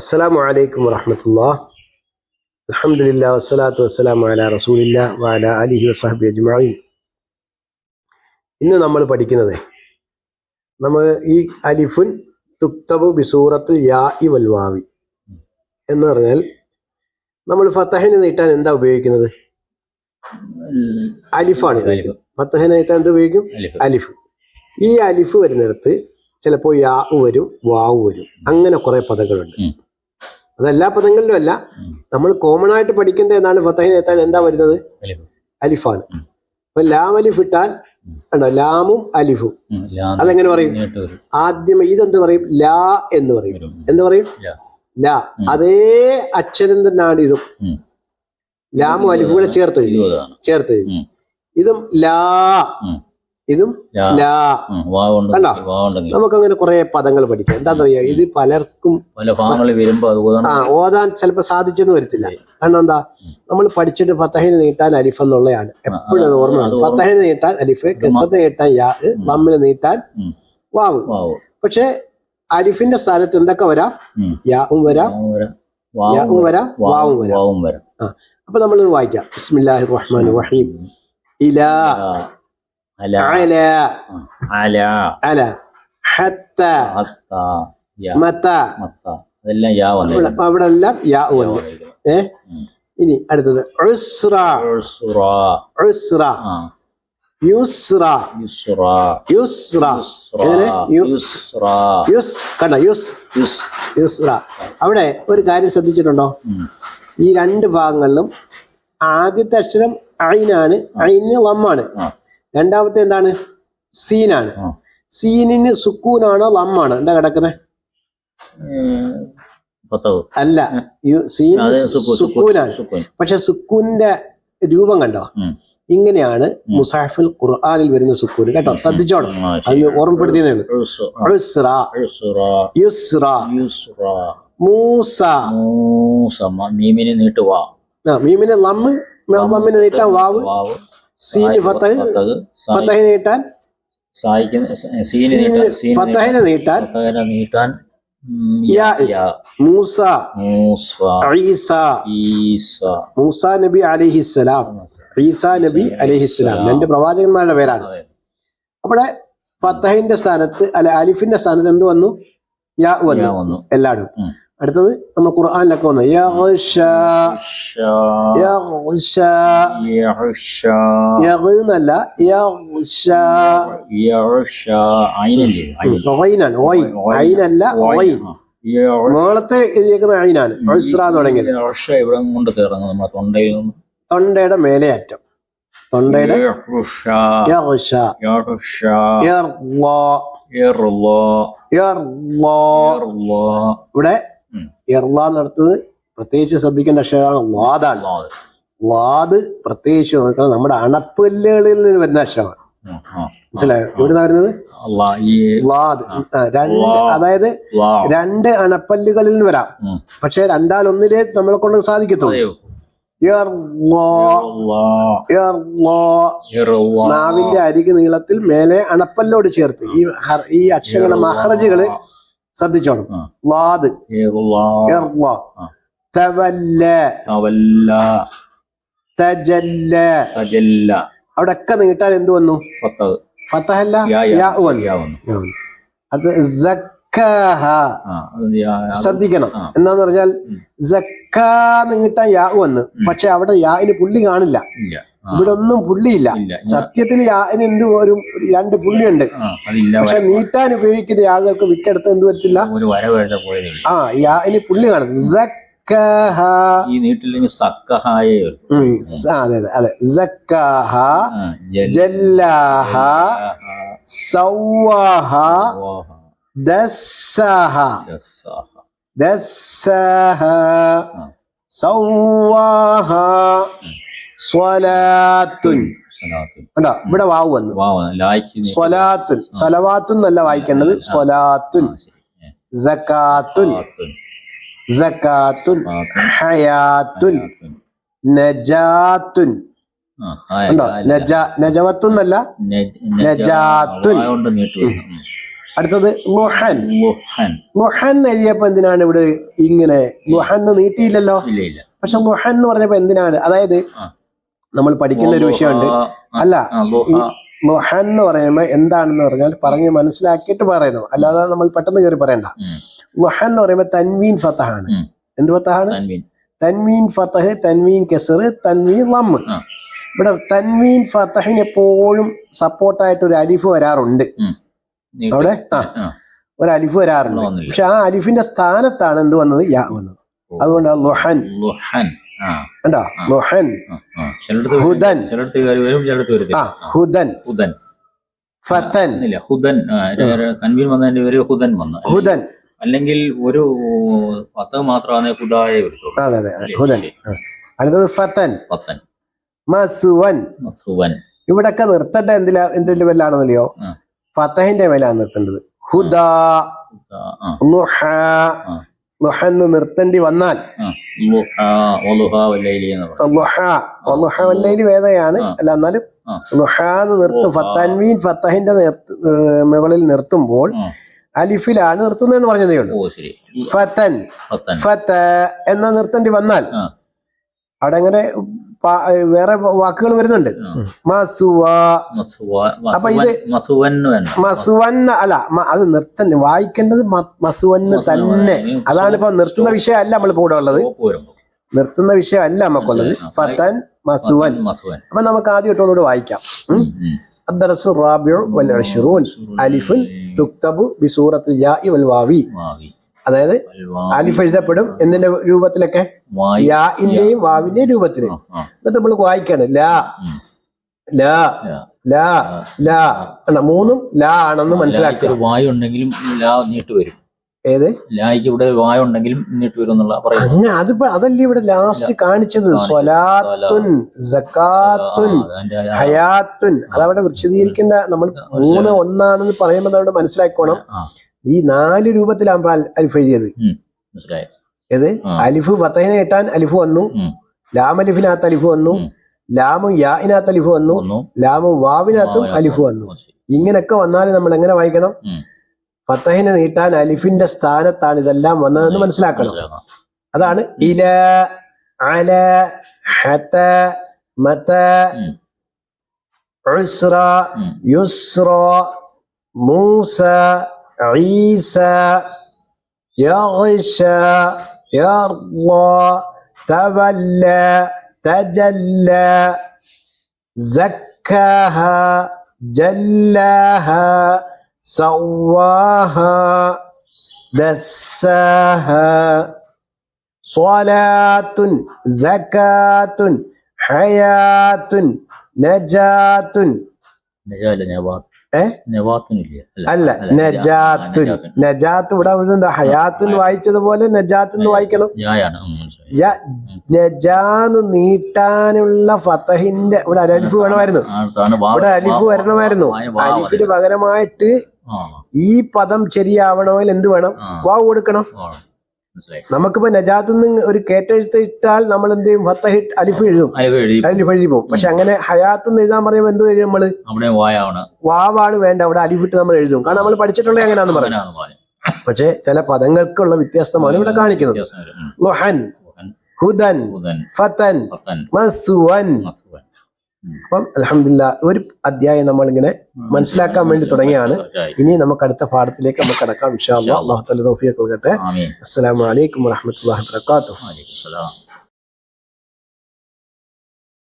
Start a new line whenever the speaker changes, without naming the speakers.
അസ്സലാമു അലൈക്കും വറഹ്മത്തുള്ളാഹി. അൽഹംദുലില്ലാഹി വസ്സലാത്തു വസ്സലാമു അലാ റസൂലില്ലാഹി വഅലാ ആലിഹി വസഹ്ബിഹി അജ്മഈൻ. ഇന്ന് നമ്മൾ പഠിക്കുന്നത് ഈ അലിഫുൻ തുക്തബു ബിസൂറത്തിൽ യാഇ വൽ വാവി എന്ന് പറഞ്ഞാൽ നമ്മൾ ഫതഹിന് നീട്ടാൻ എന്താ ഉപയോഗിക്കുന്നത്? അലിഫാണ് ഉപയോഗിക്കുന്നത്. ഫതഹിന് നീട്ടാൻ എന്താ ഉപയോഗിക്കും? അലിഫ്. ഈ അലിഫ് വരുന്നിടത്ത് ചിലപ്പോൾ യാ വരും, വാവ് വരും, അങ്ങനെ കുറെ പദങ്ങളുണ്ട്. അതെല്ലാ പദങ്ങളിലും അല്ല, നമ്മൾ കോമൺ ആയിട്ട് പഠിക്കേണ്ട എന്നാണ് ഫതഹിന് എത്താൻ എന്താ വരുന്നത്? അലിഫാണ്. അപ്പൊ ലാം അലിഫ് ഇട്ടാൽ കണ്ടോ, ലാമും അലിഫും അതെങ്ങനെ പറയും? ആദ്യം ഇതെന്ത് പറയും? ലാ എന്ന് പറയും. എന്ത് പറയും? ലാ. അതേ അക്ഷരം തന്നെയാണ് ഇതും. ലാമും അലിഫും കൂടെ ചേർത്ത് ഇതും ലാ, ഇതും ലാ. കണ്ടോ, നമുക്കങ്ങനെ കുറെ പദങ്ങൾ പഠിക്കാം. എന്താണെന്നറിയാ, ഇത് പലർക്കും ഓതാൻ ചിലപ്പോ സാധിച്ചെന്ന് വരത്തില്ല. കാരണം എന്താ, നമ്മൾ പഠിച്ചിട്ട് ഫതഹിന് നീട്ടാൻ അലിഫ് എന്നുള്ളതാണ് എപ്പോഴും അത് ഓർമ്മയാണ്. ഫതഹിന് നീട്ടാൻ അലിഫ്, കസറിന് നീട്ടാൻ യാ, ലമ്മിന് നീട്ടാൻ വാവ്. പക്ഷെ അലിഫിന്റെ സ്ഥാനത്ത് എന്തൊക്കെ വരാം? യാവും വരാം, യാവും വരാം, വാവും വരാം. അപ്പൊ നമ്മൾ വായിക്കാം. ബിസ്മില്ലാഹിർ റഹ്മാനിർ റഹീം. ഇലാ, അല, അല, ഹത്ത, മത, അവിടെ എല്ലാം യാ വന്നു. ഇനി അടുത്തത് ഉസ്റ, ഉസ്റ, യുസ്റ, യുസ്റ. എങ്ങനെ? കണ്ടോ, യുസ്റ. അവിടെ ഒരു കാര്യം ശ്രദ്ധിച്ചിട്ടുണ്ടോ? ഈ രണ്ട് ഭാഗങ്ങളിലും ആദ്യത്തെ അക്ഷരം ഐനാണ്, ഐന് ലമ്മാണ്. രണ്ടാമത്തെ എന്താണ്? സീനാണ്. സീനിന് സുക്കൂനാണോ ലമ്മാണ്? എന്താ കിടക്കുന്നത്? അല്ല, സീന് സുക്കൂനാണ്. പക്ഷെ സുക്കൂനിന്റെ രൂപം കണ്ടോ? ഇങ്ങനെയാണ് മുസാഹിഫുൽ ഖുർആനിൽ വരുന്ന സുക്കൂൻ. കേട്ടോ, ശ്രദ്ധിച്ചോണം, അതിന് ഓർമ്മപ്പെടുത്തിയതേ ഉള്ളൂ. ഉസ്റ, യുസ്റ, മൂസ. മീമിന് നീട്ടുവാ, മീമിന് ലമ്മ്, ലമ്മിന് നീട്ടാൻ വാവ്, സീന് ഫതഹ്, ഫതഹിന് നീട്ടാൻ ഫതഹിന് നീട്ടാൻ യാ. മൂസ, ഈസ, മൂസ നബി അലൈഹിസ്സലാം, ഈസാ നബി അലൈഹിസ്സലാം, രണ്ട് പ്രവാചകന്മാരുടെ പേരാണ്. അവിടെ ഫതഹിന്റെ സ്ഥാനത്ത് അല്ല അലിഫിന്റെ സ്ഥാനത്ത് എന്ത് വന്നു? യാ വന്നു എല്ലായിടും. അടുത്തത് നമ്മൾ ഖുർആനിലൊക്കെ വന്നു മോളത്തെ എഴുതിയേക്കുന്ന ഐനാണ്. തുടങ്ങിയത് തൊണ്ടയുടെ മേലെ അറ്റം, തൊണ്ടയുടെ ഇവിടെ നടത്തത് പ്രത്യേകിച്ച് ശ്രദ്ധിക്കേണ്ട അക്ഷരമാണ് ലാദാണ്. ലാദ് പ്രത്യേകിച്ച് നോക്കണം, നമ്മുടെ അണപ്പല്ലുകളിൽ നിന്ന് വരുന്ന അക്ഷരമാണ്. മനസ്സിലായോ? എവിടുന്നാ വരുന്നത്? ലാദ്. അതായത് രണ്ട് അണപ്പല്ലുകളിൽ നിന്ന് വരാം, പക്ഷെ രണ്ടാലൊന്നിലേ നമ്മളെ കൊണ്ട് സാധിക്കത്തുള്ളൂ. നാവിന്റെ അരികു നീളത്തിൽ മേലെ അണപ്പല്ലോട് ചേർത്ത് ഈ അക്ഷരങ്ങളുടെ മഖ്റജുകള് ശ്രദ്ധിച്ചോണം. ലാദ്, തവല്ല, തജല്ല. അവിടെ ഒക്കെ നീട്ടാൻ എന്ത് വന്നു? ഫതഹല്ല, യാ വന്നു. അത് ശ്രദ്ധിക്കണം. എന്താന്ന് പറഞ്ഞാൽ സക്കാ നീട്ടാൻ യാ വന്ന്, പക്ഷെ അവിടെ യാന് പുള്ളി കാണില്ല. ഇവിടെ ഒന്നും പുള്ളിയില്ല. സത്യത്തിൽ യാന് ഒരു രണ്ട് പുള്ളിയുണ്ട്, പക്ഷെ നീട്ടാൻ ഉപയോഗിക്കുന്ന യാകൾക്ക് മിക്കടുത്ത് എന്ത് വരത്തില്ല, യാന് പുള്ളി കാണുന്നത്. അതെ, സക്കാഹ, ജല്ലാഹ, സവ്വാഹ, ദസ്സാഹ, ദസ്സാഹ, സവ്വാഹ, സ്വലാത്തുൻ. കണ്ടോ, ഇവിടെ വാവ് വന്നു. സ്വലാത്തുൻ, സലവാത്തുൻ എന്നല്ല വായിക്കേണ്ടത്, സ്വലാത്തുൻ. സകാത്തുൻ, സകാത്തുൻ, ഹയാത്തുൻ, നജാത്തുൻ. കണ്ടോ, നജവത്തുൻ എന്നല്ല, നജാത്തുൻ. അടുത്തത് ലുഹൻ. ലുഹൻ എഴുതിയപ്പോ എന്തിനാണ് ഇവിടെ ഇങ്ങനെ ലുഹൻ നീട്ടിയില്ലല്ലോ? പക്ഷെ ലുഹൻ എന്ന് പറഞ്ഞപ്പോ എന്തിനാണ്? അതായത് നമ്മൾ പഠിക്കുന്ന ഒരു വിഷയമുണ്ട്. അല്ല, ഈ ലുഹൻ എന്ന് പറയുമ്പോ എന്താണെന്ന് പറഞ്ഞാൽ പറഞ്ഞ് മനസ്സിലാക്കിയിട്ട് പറയണം, അല്ലാതെ നമ്മൾ പെട്ടെന്ന് കയറി പറയണ്ട. ലുഹൻ എന്ന് പറയുമ്പോ തൻവീൻ ഫതഹാണ്. എന്ത് ഫതഹാണ്? തൻവീൻ ഫതഹ്, തൻവീൻ കസർ, തൻവീൻ ലമ്മ്. ഇവിടെ തൻവീൻ ഫതഹിന് എപ്പോഴും സപ്പോർട്ടായിട്ട് ഒരു അലിഫ് വരാറുണ്ട്. അവിടെ ഒരു അലിഫ് വരാറുണ്ട്. പക്ഷെ ആ അലിഫിന്റെ സ്ഥാനത്താണ് എന്ത് വന്നത്? യാ വന്നത്. അതുകൊണ്ടാണ് ലുഹൻ. കണ്ടോ? ലുഹൻ. ഹുദൻ. ഹുദൻ. ഫതൻ. ഹുദൻ
അല്ലെങ്കിൽ ഒരു പത്ത് മാത്രമാണ് ഹുദായെ വരുത്തുള്ളൂ.
അതെ അതെ, ഹുദൻ. അടുത്തത് ഫതൻ. മസുവൻ. ഇവിടൊക്കെ നിർത്തേണ്ട എന്തിന്റെ മേലാണെന്നല്ലയോ? ഫതഹിന്റെ മേലാണ് നിർത്തേണ്ടത്. ഹുദാ, ലുഹ. ലുഹന്ന് നിർത്തേണ്ടി വന്നാൽ വേദയാണ്. അല്ല, എന്നാലും ലുഹാന്ന് നിർത്തും. തൻവീൻ ഫതഹിന്റെ മുകളിൽ നിർത്തുമ്പോൾ അലിഫിലാണ് നിർത്തുന്നതെന്ന് പറഞ്ഞതേ ഉള്ളൂ. ഫതൻ, ഫത എന്ന നിർത്തേണ്ടി വന്നാൽ അവിടെ അങ്ങനെ വേറെ വാക്കുകൾ വരുന്നുണ്ട്. അപ്പൊ ഇത് മസുവൻ അല്ല, അത് നിർത്തന്നെ വായിക്കേണ്ടത് മസുവന്ന് തന്നെ. അതാണ് ഇപ്പൊ നിർത്തുന്ന വിഷയം അല്ല നമ്മളിപ്പോ കൂടെ ഉള്ളത്. നിർത്തുന്ന വിഷയം അല്ല നമുക്കുള്ളത്. ഫതൻ മസുവൻ. അപ്പൊ നമുക്ക് ആദ്യം ഒന്നുകൂടെ വായിക്കാം. അദ്ദർസു റാബിഉ വൽ അശ്റൂൻ അലിഫുൻ തുക്തബു ബിസൂറത്തിൽ യാഇ വൽ വാവി. അതായത് അലിഫ് എഴുതപ്പെടും എന്തിന്റെ രൂപത്തിലൊക്കെ? യാഇന്റെയും വാവിന്റെയും രൂപത്തില്. എന്നിട്ട് നമ്മൾ വായിക്കാണ് ലാ ലാ ലാ ലാ. മൂന്നും ലാ ആണെന്ന് മനസ്സിലാക്കുക.
വായു ഉണ്ടെങ്കിലും ലാ നീട്ട് വരും.
ഏത്
ലായ്ക്ക് ഇവിടെ വായു ഉണ്ടെങ്കിലും നീട്ട് വരും എന്നുള്ള
അങ്ങനെ. അതിപ്പോ അതല്ലേ ഇവിടെ ലാസ്റ്റ് കാണിച്ചത്. സ്വലാത്തുൻ, സകാത്തുൻ, ഹയാത്തുൻ. അതവിടെ വിശദീകരിക്കേണ്ട. നമ്മൾ 3 ഒന്നാണെന്ന് പറയുമ്പോൾ അവിടെ മനസ്സിലാക്കണം. ഈ 4 രൂപത്തിലാകുമ്പോ അലിഫ് എഴുതിയത്. ഏത്? അലിഫ് ഫതഹിനെ കിട്ടാൻ അലിഫ് വന്നു, ലാം അലിഫിനകത്ത് അലിഫ് വന്നു, ലാമും യാഇനകത്ത് അലിഫ് വന്നു, ലാമും വാവിനകത്തും അലിഫ് വന്നു. ഇങ്ങനെയൊക്കെ വന്നാൽ നമ്മൾ എങ്ങനെ വായിക്കണം? ഫതഹിനെ നീട്ടാൻ അലിഫിന്റെ സ്ഥാനത്താണ് ഇതെല്ലാം വന്നതെന്ന് മനസ്സിലാക്കണം. അതാണ് ഇല, അല, ഹത, മത, ഉസ്ര, യുസ്ര, മൂസ, ഈസ, യഗ്ശ, യർള, തവല്ല, തജല്ല, സക്കഹ, ജല്ലഹ, സവ്വാഹ, ദസ്സാഹ. സ്വലാത്തുൻ, സകാത്തുൻ, ഹയാത്തുൻ, നജാത്തുൻ. അല്ല, നജാത്തുൻ. നജാത്ത് ഇവിടെ ഹയാത്തുൻ വായിച്ചതുപോലെ നജാത്തുന്ന് വായിക്കണം. നജാന്ന് നീട്ടാനുള്ള ഫതഹിന്റെ ഇവിടെ അലിഫ് വേണമായിരുന്നു. ഇവിടെ അലിഫ് വരണമായിരുന്നു. അലിഫിന് പകരമായിട്ട് ഈ പദം ശരിയാവണമെങ്കിൽ എന്ത് വേണം? വാവ് കൊടുക്കണം. നമുക്കിപ്പോ നജാത്തുനിന്ന് ഒരു കേട്ടെഴുത്ത് ഇട്ടാൽ നമ്മൾ എന്ത് ചെയ്യും? ഫതഹ് അലിഫ് എഴുതും, അലിഫ് എഴുതി പോകും. പക്ഷെ അങ്ങനെ ഹയാത്തുനിന്ന് എഴുതാൻ പറയുമ്പോൾ എന്ത് എഴുതും? നമ്മള് വാവാണ് വേണ്ട, അവിടെ അലിഫിട്ട് നമ്മൾ എഴുതും. കാരണം നമ്മൾ പഠിച്ചിട്ടുള്ളത് എങ്ങനെയാന്ന് പറയാം. പക്ഷെ ചില പദങ്ങൾക്കുള്ള വ്യത്യാസമാണ് ഇവിടെ കാണിക്കുന്നത്. ലുഹൻ, ഹുദൻ, ഫതൻ, മസുവൻ. അപ്പം അൽഹംദുലില്ലാ ഒരു അധ്യായം നമ്മൾ ഇങ്ങനെ മനസ്സിലാക്കാൻ വേണ്ടി തുടങ്ങിയാണ്. ഇനി നമുക്ക് അടുത്ത പാഠത്തിലേക്ക് നമുക്ക് കടക്കാം ഇൻഷാ അല്ലാഹ്. അല്ലാഹു തആല തൗഫീഖ് നൽകട്ടെ. അസ്സലാമു അലൈക്കും വറഹ്മത്തുള്ളാഹി വബറകാതുഹു.